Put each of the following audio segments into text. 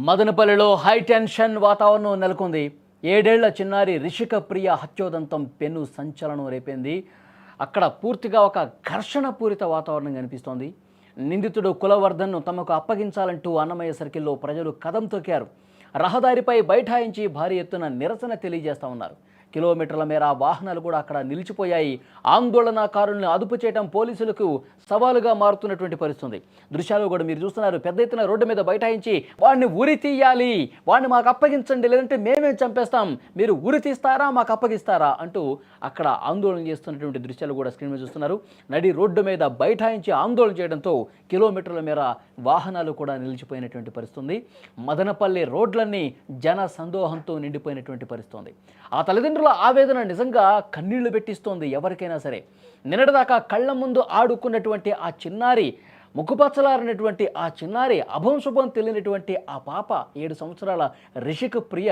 మదనపల్లిలో high tension వాతావరణం నెలకొంది. 7 ఏళ్ల చిన్నారి రిషిక ప్రియ హత్యోదంతం పెను సంచలనం రేపింది. అక్కడ పూర్తిగా ఒక ఘర్షణ పూరిత వాతావరణం కనిపిస్తోంది. నిందితుడు కులవర్ధన్ను తమకు అప్పగించాలంటూ అన్నమయ్య సర్కిల్లో ప్రజలు కదం తొక్కారు. రహదారిపై బైఠాయించి భారీ ఎత్తున నిరసన తెలియజేస్తూ ఉన్నారు. కిలోమీటర్ల మేర వాహనాలు కూడా అక్కడ నిలిచిపోయాయి. ఆందోళనకారులను అదుపు చేయడం పోలీసులకు సవాలుగా మారుతున్నటువంటి పరిస్థితుంది. దృశ్యాలు కూడా మీరు చూస్తున్నారు. పెద్ద ఎత్తున రోడ్డు మీద బైఠాయించి వాడిని ఉరి తీయాలి, వాడిని మాకు అప్పగించండి, లేదంటే మేమే చంపేస్తాం, మీరు ఉరి తీస్తారా మాకు అప్పగిస్తారా అంటూ అక్కడ ఆందోళన చేస్తున్నటువంటి దృశ్యాలు కూడా స్క్రీన్ మీద చూస్తున్నారు. నడి రోడ్డు మీద బైఠాయించి ఆందోళన చేయడంతో కిలోమీటర్ల మేర వాహనాలు కూడా నిలిచిపోయినటువంటి పరిస్థితుంది. మదనపల్లి రోడ్లన్నీ జన సందోహంతో నిండిపోయినటువంటి పరిస్థితుంది. ఆ తల్లిదండ్రుల ఆవేదన నిజంగా కన్నీళ్లు పెట్టిస్తోంది ఎవరికైనా సరే. నిన్నటిదాకా కళ్ళ ముందు ఆడుకున్నటువంటి ఆ చిన్నారి, ముక్కుపచ్చలారినటువంటి ఆ చిన్నారి, అభంశుభం తెలియనటువంటి ఆ పాప 7 సంవత్సరాల రిషిక ప్రియ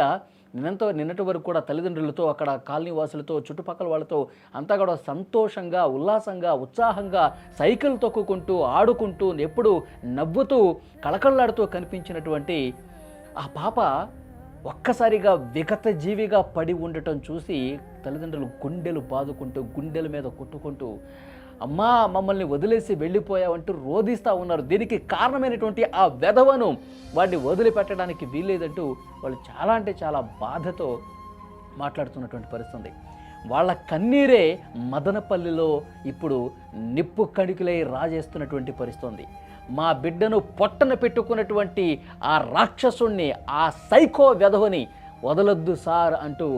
నిన్నటి వరకు కూడా తల్లిదండ్రులతో, అక్కడ కాలనీ వాసులతో, చుట్టుపక్కల వాళ్ళతో అంతా కూడా సంతోషంగా, ఉల్లాసంగా, ఉత్సాహంగా సైకిల్ తొక్కుకుంటూ, ఆడుకుంటూ, ఎప్పుడు నవ్వుతూ, కళకళలాడుతూ కనిపించినటువంటి ఆ పాప ఒక్కసారిగా విగత జీవిగా పడి ఉండటం చూసి తల్లిదండ్రులు గుండెలు బాదుకుంటూ, గుండెల మీద కొట్టుకుంటూ, అమ్మా మమ్మల్ని వదిలేసి వెళ్ళిపోయావంటూ రోధిస్తూ ఉన్నారు. దీనికి కారణమైనటువంటి ఆ వెధవను వాడిని వదిలిపెట్టడానికి వీల్లేదంటూ వాళ్ళు చాలా అంటే చాలా బాధతో మాట్లాడుతున్నటువంటి పరిస్థితి. వాళ్ళ కన్నీరే మదనపల్లిలో ఇప్పుడు నిప్పు కణికలై రాజేస్తున్నటువంటి పరిస్థితి. మా బిడ్డను పొట్టన పెట్టుకున్నటువంటి ఆ రాక్షసుణ్ణి, ఆ సైకో వెధవని వదలొద్దు సార్ అంటూ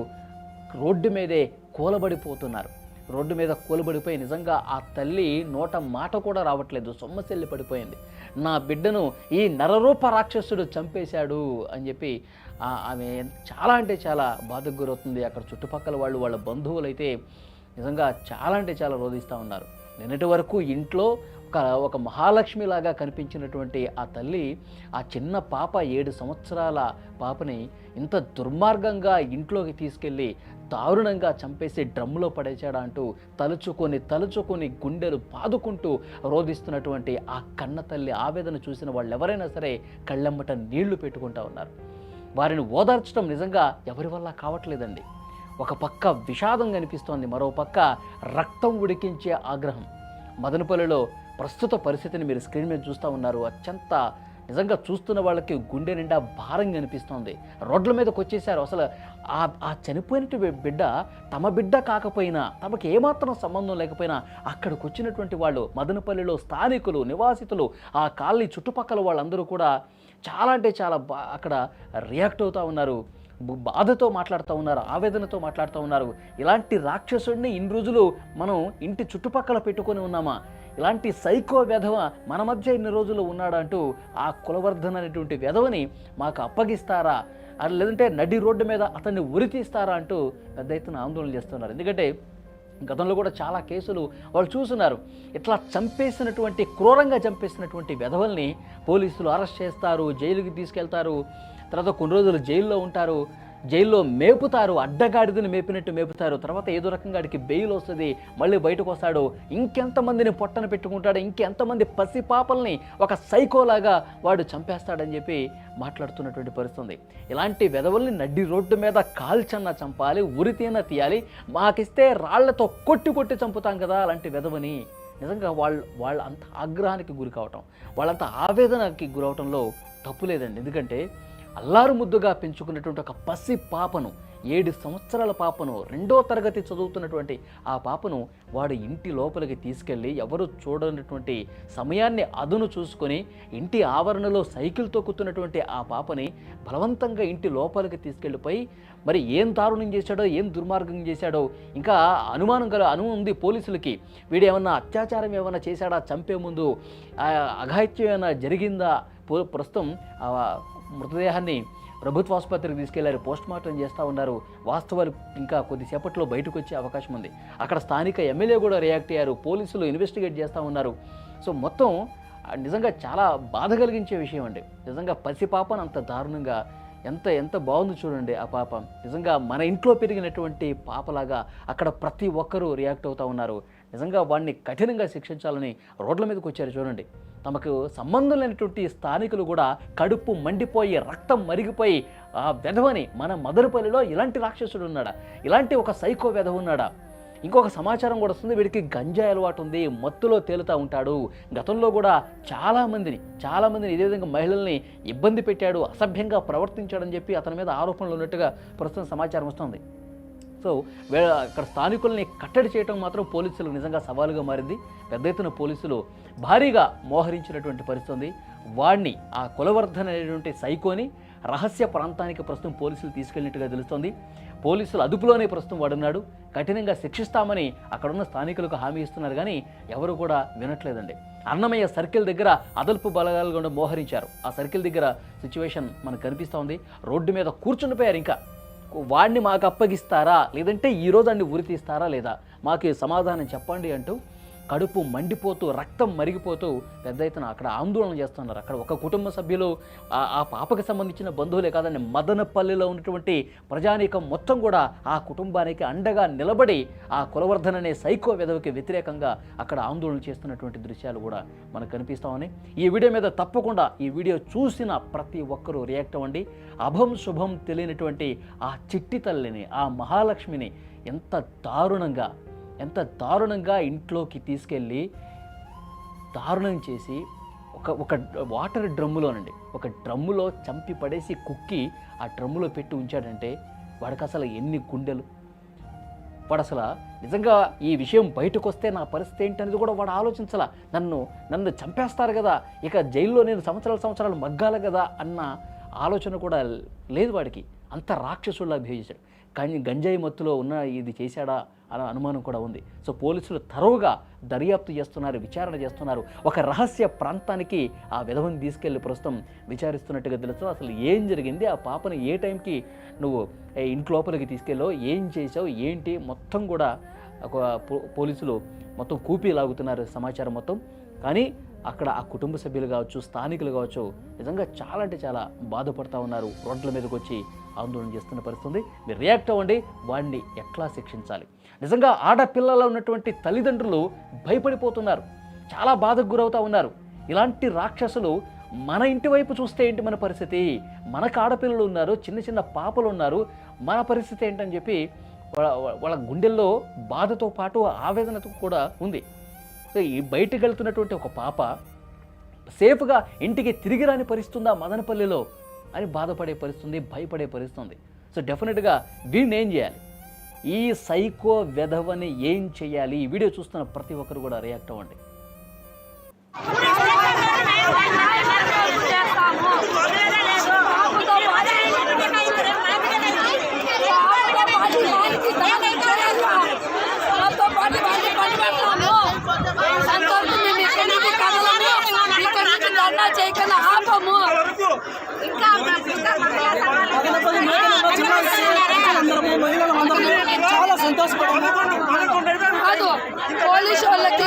రోడ్డు మీదే కూలబడిపోతున్నారు. రోడ్డు మీద కూలబడిపోయి నిజంగా ఆ తల్లి నోట మాట కూడా రావట్లేదు, సొమ్మసిల్లి పడిపోయింది. నా బిడ్డను ఈ నరరూప రాక్షసుడు చంపేశాడు అని చెప్పి ఆమె చాలా అంటే చాలా బాధకు గురవుతుంది. అక్కడ చుట్టుపక్కల వాళ్ళు, వాళ్ళ బంధువులు అయితే నిజంగా చాలా అంటే చాలా రోధిస్తూ ఉన్నారు. నిన్నటి వరకు ఇంట్లో ఒక మహాలక్ష్మిలాగా కనిపించినటువంటి ఆ తల్లి, ఆ చిన్న పాప 7 సంవత్సరాల పాపని ఇంత దుర్మార్గంగా ఇంట్లోకి తీసుకెళ్ళి దారుణంగా చంపేసి డ్రమ్ములో పడేశాడా అంటూ తలుచుకొని గుండెలు బాదుకుంటూ రోధిస్తున్నటువంటి ఆ కన్న తల్లి ఆవేదన చూసిన వాళ్ళు ఎవరైనా సరే కళ్ళెమ్మట నీళ్లు పెట్టుకుంటా ఉన్నారు. వారిని ఓదార్చడం నిజంగా ఎవరి వల్ల కావట్లేదండి. ఒక పక్క విషాదం కనిపిస్తోంది, మరో పక్క రక్తం ఉడికించే ఆగ్రహం. మదనపల్లిలో ప్రస్తుత పరిస్థితిని మీరు స్క్రీన్ మీద చూస్తూ ఉన్నారు. అత్యంత నిజంగా చూస్తున్న వాళ్ళకి గుండె నిండా భారం కనిపిస్తోంది. రోడ్ల మీదకి వచ్చేసారు. అసలు ఆ చనిపోయిన బిడ్డ తమ బిడ్డ కాకపోయినా, తమకు ఏమాత్రం సంబంధం లేకపోయినా అక్కడికి వచ్చినటువంటి వాళ్ళు, మదనపల్లిలో స్థానికులు, నివాసితులు, ఆ కాలనీ చుట్టుపక్కల వాళ్ళందరూ కూడా చాలా అంటే చాలా అక్కడ రియాక్ట్ అవుతూ ఉన్నారు, బాధతో మాట్లాడుతూ ఉన్నారు, ఆవేదనతో మాట్లాడుతూ ఉన్నారు. ఇలాంటి రాక్షసుడిని ఇన్ని రోజులు మనం ఇంటి చుట్టుపక్కల పెట్టుకొని ఉన్నామా? ఇలాంటి సైకో వెధవ మన మధ్య ఇన్ని రోజులు ఉన్నాడంటూ ఆ కులవర్ధన్ అనేటువంటి వెధవని మాకు అప్పగిస్తారా, లేదంటే నడి రోడ్డు మీద అతన్ని ఉరి తీస్తారా అంటూ పెద్ద ఎత్తున ఆందోళన చేస్తున్నారు. ఎందుకంటే గతంలో కూడా చాలా కేసులు వాళ్ళు చూస్తున్నారు. ఇట్లా క్రూరంగా చంపేసినటువంటి వెధవల్ని పోలీసులు అరెస్ట్ చేస్తారు, జైలుకి తీసుకెళ్తారు, తర్వాత కొన్ని రోజులు జైల్లో ఉంటారు, జైల్లో మేపుతారు, అడ్డగాడిదని మేపినట్టు మేపుతారు. తర్వాత ఏదో రకంగా వాడికి బెయిల్ వస్తుంది, మళ్ళీ బయటకు వస్తాడు, ఇంకెంతమందిని పొట్టన పెట్టుకుంటాడు, ఇంకెంతమంది పసిపాపల్ని ఒక సైకోలాగా వాడు చంపేస్తాడని చెప్పి మాట్లాడుతున్నటువంటి పరిస్థితి. ఇలాంటి వెధవల్ని నడ్డి రోడ్డు మీద కాల్చన్న చంపాలి, ఉరితీన తీయాలి, మాకిస్తే రాళ్లతో కొట్టి చంపుతాం కదా అలాంటి వెధవని. నిజంగా వాళ్ళ అంత ఆగ్రహానికి గురి కావటం, వాళ్ళంత ఆవేదనకి గురవటంలో తప్పు లేదండి. ఎందుకంటే అల్లారు ముద్దుగా పెంచుకున్నటువంటి ఒక పసి పాపను, 7 సంవత్సరాల పాపను, 2వ తరగతి చదువుతున్నటువంటి ఆ పాపను వాడు ఇంటి లోపలికి తీసుకెళ్ళి ఎవరు చూడనటువంటి సమయాన్ని అదును చూసుకొని ఇంటి ఆవరణలో సైకిల్ తొక్కుతున్నటువంటి ఆ పాపని బలవంతంగా ఇంటి లోపలికి తీసుకెళ్ళిపోయి మరి ఏం దారుణం చేశాడో, ఏం దుర్మార్గం చేశాడో ఇంకా అనుమానం ఉంది పోలీసులకి. వీడు ఏమన్నా అత్యాచారం ఏమైనా చేశాడా, చంపే ముందు అఘాయిత్యం ఏమైనా జరిగిందా? ప్రస్తుతం మృతదేహాన్ని ప్రభుత్వ ఆసుపత్రికి తీసుకెళ్లారు, పోస్ట్ మార్టం చేస్తూ ఉన్నారు. వాస్తవాలు ఇంకా కొద్దిసేపట్లో బయటకు వచ్చే అవకాశం ఉంది. అక్కడ స్థానిక ఎమ్మెల్యే కూడా రియాక్ట్ అయ్యారు, పోలీసులు ఇన్వెస్టిగేట్ చేస్తూ ఉన్నారు. సో మొత్తం నిజంగా చాలా బాధ కలిగించే విషయం అండి. నిజంగా పసిపాపను అంత దారుణంగా ఎంత బాగుంది చూడండి ఆ పాప. నిజంగా మన ఇంట్లో పెరిగినటువంటి పాపలాగా అక్కడ ప్రతి ఒక్కరూ రియాక్ట్ అవుతూ ఉన్నారు. నిజంగా వాడిని కఠినంగా శిక్షించాలని రోడ్ల మీదకి వచ్చారు చూడండి. తమకు సంబంధం లేనటువంటి స్థానికులు కూడా కడుపు మండిపోయి రక్తం మరిగిపోయి ఆ వెధవని, మన మదనపల్లిలో ఇలాంటి రాక్షసుడు ఉన్నాడా, ఇలాంటి ఒక సైకో వెధవ ఉన్నాడా? ఇంకొక సమాచారం కూడా వస్తుంది, వీడికి గంజాయి అలవాటు ఉంది, మత్తులో తేలుతూ ఉంటాడు, గతంలో కూడా చాలామందిని ఇదే విధంగా మహిళల్ని ఇబ్బంది పెట్టాడు, అసభ్యంగా ప్రవర్తించాడని చెప్పి అతని మీద ఆరోపణలు ఉన్నట్టుగా ప్రస్తుతం సమాచారం వస్తుంది. సో అక్కడ స్థానికుల్ని కట్టడి చేయడం మాత్రం పోలీసులకు నిజంగా సవాలుగా మారింది. పెద్ద ఎత్తున పోలీసులు భారీగా మోహరించినటువంటి పరిస్థితి. వాడిని, ఆ కులవర్ధన్ అనేటువంటి సైకోని రహస్య ప్రాంతానికి ప్రస్తుతం పోలీసులు తీసుకెళ్ళినట్టుగా తెలుస్తోంది. పోలీసులు అదుపులోనే ప్రస్తుతం వాడున్నాడు, కఠినంగా శిక్షిస్తామని అక్కడున్న స్థానికులకు హామీ ఇస్తున్నారు, కానీ ఎవరు కూడా వినట్లేదండి. అన్నమయ్య సర్కిల్ దగ్గర అదల్పు బలగాలు కూడా మోహరించారు. ఆ సర్కిల్ దగ్గర సిచ్యువేషన్ మనకు కనిపిస్తోంది. రోడ్డు మీద కూర్చుండిపోయారు. ఇంకా వాడిని మాకు అప్పగిస్తారా, లేదంటే ఈరోజు అన్ని ఉరి తీస్తారా లేదా, మాకు సమాధానం చెప్పండి అంటూ కడుపు మండిపోతూ రక్తం మరిగిపోతూ పెద్ద ఎత్తున అక్కడ ఆందోళన చేస్తున్నారు. అక్కడ ఒక కుటుంబ సభ్యులు, ఆ పాపకి సంబంధించిన బంధువులే కాదండి, మదనపల్లిలో ఉన్నటువంటి ప్రజానీకం మొత్తం కూడా ఆ కుటుంబానికి అండగా నిలబడి ఆ కులవర్ధన్ అనే సైకో విధవకి వ్యతిరేకంగా అక్కడ ఆందోళన చేస్తున్నటువంటి దృశ్యాలు కూడా మనకు కనిపిస్తామని. ఈ వీడియో మీద తప్పకుండా ఈ వీడియో చూసిన ప్రతి ఒక్కరూ రియాక్ట్ అవ్వండి. అభం శుభం తెలియనటువంటి ఆ చిట్టి తల్లిని, ఆ మహాలక్ష్మిని ఎంత దారుణంగా ఇంట్లోకి తీసుకెళ్ళి దారుణం చేసి ఒక వాటర్ డ్రమ్ములోనండి, ఒక డ్రమ్ములో చంపి పడేసి కుక్కి ఆ డ్రమ్ములో పెట్టి ఉంచాడంటే వాడికి అసలు ఎన్ని గుండెలు. వాడు అసలు నిజంగా ఈ విషయం బయటకు వస్తే నా పరిస్థితి ఏంటనేది కూడా వాడు ఆలోచించాల. నన్ను చంపేస్తారు కదా, ఇక జైల్లో నేను సంవత్సరాలు మగ్గాలి కదా అన్న ఆలోచన కూడా లేదు వాడికి. అంత రాక్షసుల్లా బిహేవ్ చేశాడు. కానీ గంజాయి మత్తులో ఉన్న ఇది చేశాడా అనే అనుమానం కూడా ఉంది. సో పోలీసులు తరోగా దర్యాప్తు చేస్తున్నారు, విచారణ చేస్తున్నారు. ఒక రహస్య ప్రాంతానికి ఆ విధవని తీసుకెళ్లి ప్రస్తుతం విచారిస్తున్నట్టుగా తెలుసు. అసలు ఏం జరిగింది, ఆ పాపని ఏ టైంకి నువ్వు ఇంట్లోపలికి తీసుకెళ్ళావు, ఏం చేసావు, ఏంటి మొత్తం కూడా పోలీసులు మొత్తం కూపీ లాగుతున్నారు సమాచారం మొత్తం. కానీ అక్కడ ఆ కుటుంబ సభ్యులు కావచ్చు, స్థానికులు కావచ్చు, నిజంగా చాలా అంటే చాలా బాధపడుతూ ఉన్నారు. రోడ్ల మీదకి వచ్చి ఆందోళన చేస్తున్న పరిస్థితి. మీరు రియాక్ట్ అవ్వండి, వాడిని ఎట్లా శిక్షించాలి. నిజంగా ఆడపిల్లలు ఉన్నటువంటి తల్లిదండ్రులు భయపడిపోతున్నారు, చాలా బాధకు గురవుతూ ఉన్నారు. ఇలాంటి రాక్షసులు మన ఇంటి వైపు చూస్తే ఏంటి మన పరిస్థితి, మనకు ఆడపిల్లలు ఉన్నారు, చిన్న పాపలు ఉన్నారు, మన పరిస్థితి ఏంటని చెప్పి వాళ్ళ గుండెల్లో బాధతో పాటు ఆవేదనతో కూడా ఉంది. సో ఈ బయటకు వెళ్తున్నటువంటి ఒక పాప సేఫ్గా ఇంటికి తిరిగి రాని పరిస్థితుందా మదనపల్లిలో అని బాధపడే పరిస్థితుంది, భయపడే పరిస్థితుంది. సో డెఫినెట్గా వీడిని ఏం చేయాలి, ఈ సైకో వెధవని ఏం చేయాలి? ఈ వీడియో చూస్తున్న ప్రతి ఒక్కరు కూడా రియాక్ట్ అవ్వండి. చాలా సంతోషపడుతుంది. పోలీసు వాళ్ళకి